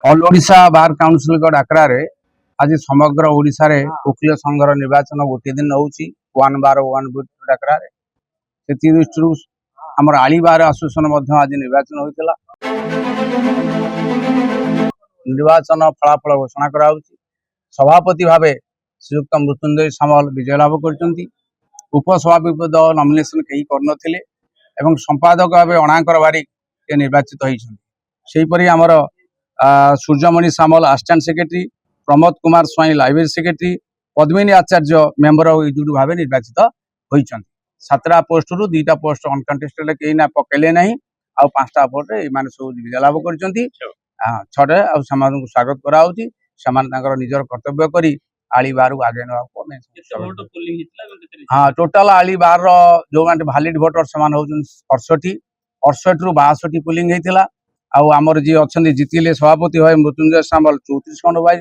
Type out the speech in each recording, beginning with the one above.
All Odisha bar council डाकरा आज समग्र ओडिशा रे वकील संघर निर्वाचन गोटे दिन होउची वन बार वन बुथ डाकरा से दृष्टि आमर आली बार आसोसिएशन आज निर्वाचन होता निर्वाचन फलाफल घोषणा करा सभापति भाव श्रीयुक्त मृत्युंजय सामल विजय लाभ कर उपसभापति पद नॉमिनेशन कहीं करनथिले एवं संपादक भाव अणाकर बारिक निर्वाचित होईपरि आमर Suryamani Samal assistant secretary Pramod Kumar Swain library secretary Padmini Acharya member executive भाव निर्वाचित होती 7टा पोस्ट रु 2टा पोस्ट अनकंटेस्टेड कहीं ना पकेले ना आउ 5टा पोस्ट ये सब विजय लाभ कर 6टा स्वागत करा निजर कर्तव्य करी आली बार को आगे हाँ टोटाल आली बार जो भैलिड भोटर से 68 रु 62 पोलिंग होता आमर जी अच्छा जीतिले सभापति भाई मृत्युंजय सामल 34 खंड पाई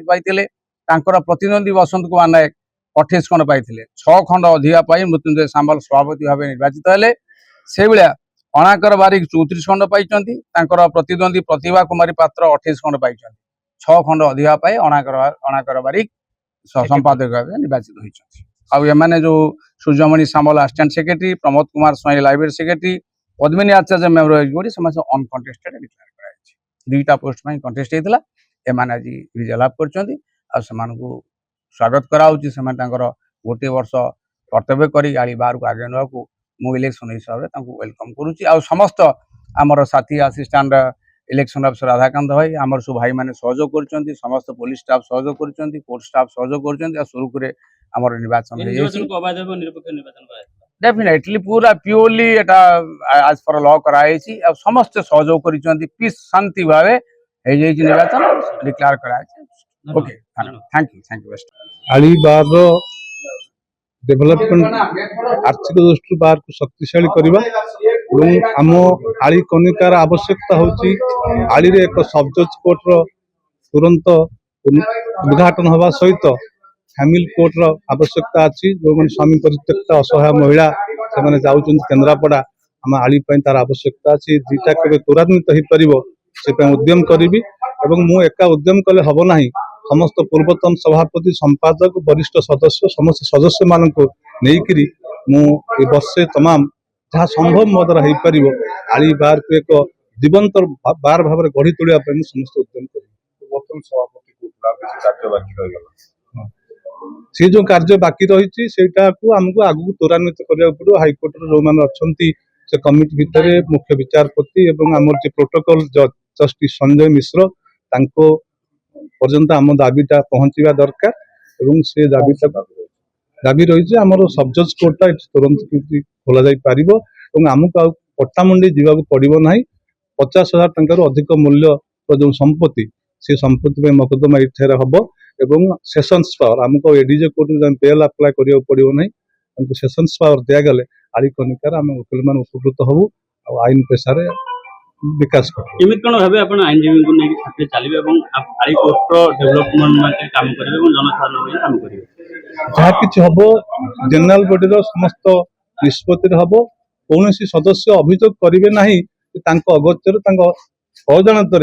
प्रतिद्वंदी बसंत कुमार नायक 28 खंड पाई 6 खंड अधिका पाई मृत्युंजय सामल सभापति भाव निर्वाचित हेले से भाया अणाकर बारिक 34 खंड पाई प्रतिद्वंदी प्रतिभा कुमारी पात्र 28 खंड पाई 6 खंड अधिका पाई अणाकर बारिक संपादक भाव निर्वाचित होती एमाने जो Suryamani Samal assistant secretary Pramod Kumar Swain library secretary Padmini Acharya member executive uncontested declare कराई 2टा पोस्ट में कंटेस्ट होता एमाने आज विजय लाभ कर स्वागत करा गोटे वर्ष कर्तव्य करी आली बार को आगे नाक मु इलेक्शन हिसाब से वेलकम करुच्ची समस्त आमर साथी असिस्टेंट इलेक्शन अफिसर राधाकांत भाई आमर सब भाई मैंने सहयोग कर समस्त पुलिस स्टाफ सहयोग कर कोर्ट स्टाफ सहयोग कर सुरुख आमर निर्वाचन डेफिनेटली पूरा प्योरली एटा आज फॉर लॉ कराई समस्त सहयोग कर पीस शांति भाव निर्वाचन डिक्लेयर कराई ओके थैंक यू बेस्ट आली बार डेवलपमेंट आर्थिक दृष्टि बार को शक्तिशाली करवा आम आली कनिकार आवश्यकता होची आली रे एक सब जज कोर्ट रो तुरंत उद्घाटन हवा सहित फैमिली कोर्ट रो आवश्यकता अच्छी जो मैंने स्वामी परित्यक्त असहाय महिला से जाऊँ केन्द्रापड़ा आम आली तार आवश्यकता अच्छी दुईटा केवे त्वरान्वित हो पार उद्यम करी मु एका उद्यम कले हम ना समस्त पूर्वतन सभापति संपादक वरिष्ठ सदस्य समस्त सदस्य मान नहीं वर्षे तमाम जहाँ संभव मो द्वारा हो पार आली बार को एक जीवंत बार भाव में गढ़ी तोड़ा समस्त उद्यम सी जो कार्य बाकी रही आमको आगू त्वरान्वित करने पड़ो हाइकोर्ट जो मैंने अच्छा से कमिटी भितर मुख्य विचारपति एवं आमर जो प्रोटोकॉल जस्टिस संजय मिश्र पर्यंत आम दाबीटा पहुंचवा दरकार एवं से दाबी रही आमर सब जज कोर्टा तुरंत खोल जापर आमको पट्टामुंडी जावाक पड़ो ना 50,000 टंकार अधिक मूल्य जो संपत्ति से संपत्ति मकदमा ये हम एवं सेशंस पावर आमको एडीजे कोर्ट बेल अप्लाई करा पड़ो ना सेशंस पावर दिगले आली कनिकार आम वकिल मान उपकृत हबू आईन पेशा विकास आईनजीवी को लेकिन चलिए आई कोर्टर डेवलपमेंट काम करेंगे जनसाधारण काम करेंगे जहाँ कि हम जेनेल बॉडी समस्त निष्पत्ति हम कौन सदस्य अभियोग करेंगे ना अगत्यर अजाणत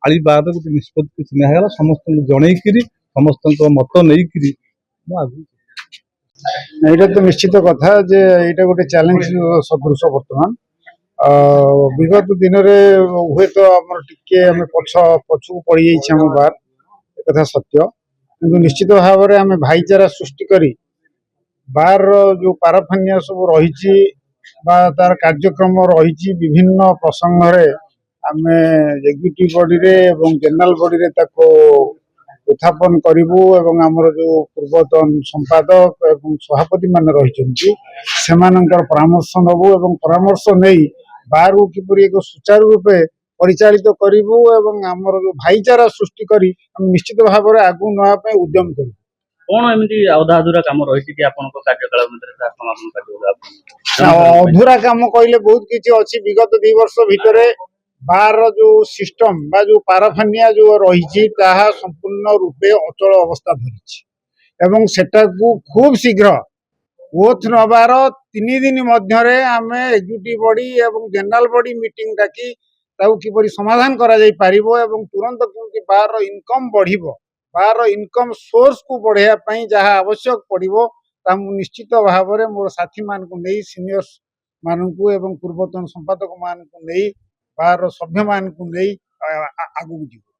आली बार गोटे निष्पत्ति किसी निगला समस्त जनईकि समस्त मत नहीं यहाँ तो निश्चित कथा जे यहाँ गोटे चैलेंज सदृश बर्तमान विगत दिन में हुए तो आम टे पछू पड़ जाम बार एक सत्य कि निश्चित भाव में आम भाईचारा सृष्टि करी बार जो पाराफानिया सब रही तार कार्यक्रम रही विभिन्न प्रसंग आम एग्जीक्यूटिव बॉडी रे एवं जनरल बॉडी रे ताको उत्थापन करूँ एवं आमर जो पूर्वतन संपादक एवं सभापति मान रही परामर्श नबू एवं परामर्श नहीं बार को किपरि एक सुचारू रूपे परिचालित करूँ एवं आमर जो भाईचारा सृष्टि करी हम निश्चित भाव में आगू नापी उद्यम करूँ कौन एमती अधा अधूरा काम रही अधूरा काम कहले बहुत किसी अच्छी विगत 2 वर्ष भितर बार जो सिस्टम बा जो पाराफानिया जो रही संपूर्ण रूपे अचल अवस्था धरी एवं सेटा को खूब शीघ्र ओथ नबार 3 दिन मध्य आम एग्जीक्यूटिव बॉडी एवं जनरल बॉडी मीटिंग डाकी ତାକୁ କିପରି ସମାଧାନ କରାଯାଇ ପାରିବ ଏବଂ ତୁରନ୍ତ କେମିତି ବାର୍ର ଇନକମ୍ ବଢ଼ିବ, ବାର୍ର ଇନକମ୍ ସୋର୍ସକୁ ବଢ଼େଇବା ପାଇଁ ଯାହା ଆବଶ୍ୟକ ପଡ଼ିବ ତାହା ମୁଁ ନିଶ୍ଚିତ ଭାବରେ ମୋର ସାଥୀମାନଙ୍କୁ ନେଇ ସିନିୟର୍ସ ମାନଙ୍କୁ ଏବଂ ପୂର୍ବତନ ସମ୍ପାଦକ ମାନଙ୍କୁ ନେଇ ବାର୍ର ସଭ୍ୟମାନଙ୍କୁ ନେଇ ଆଗକୁ ଯିବୁ।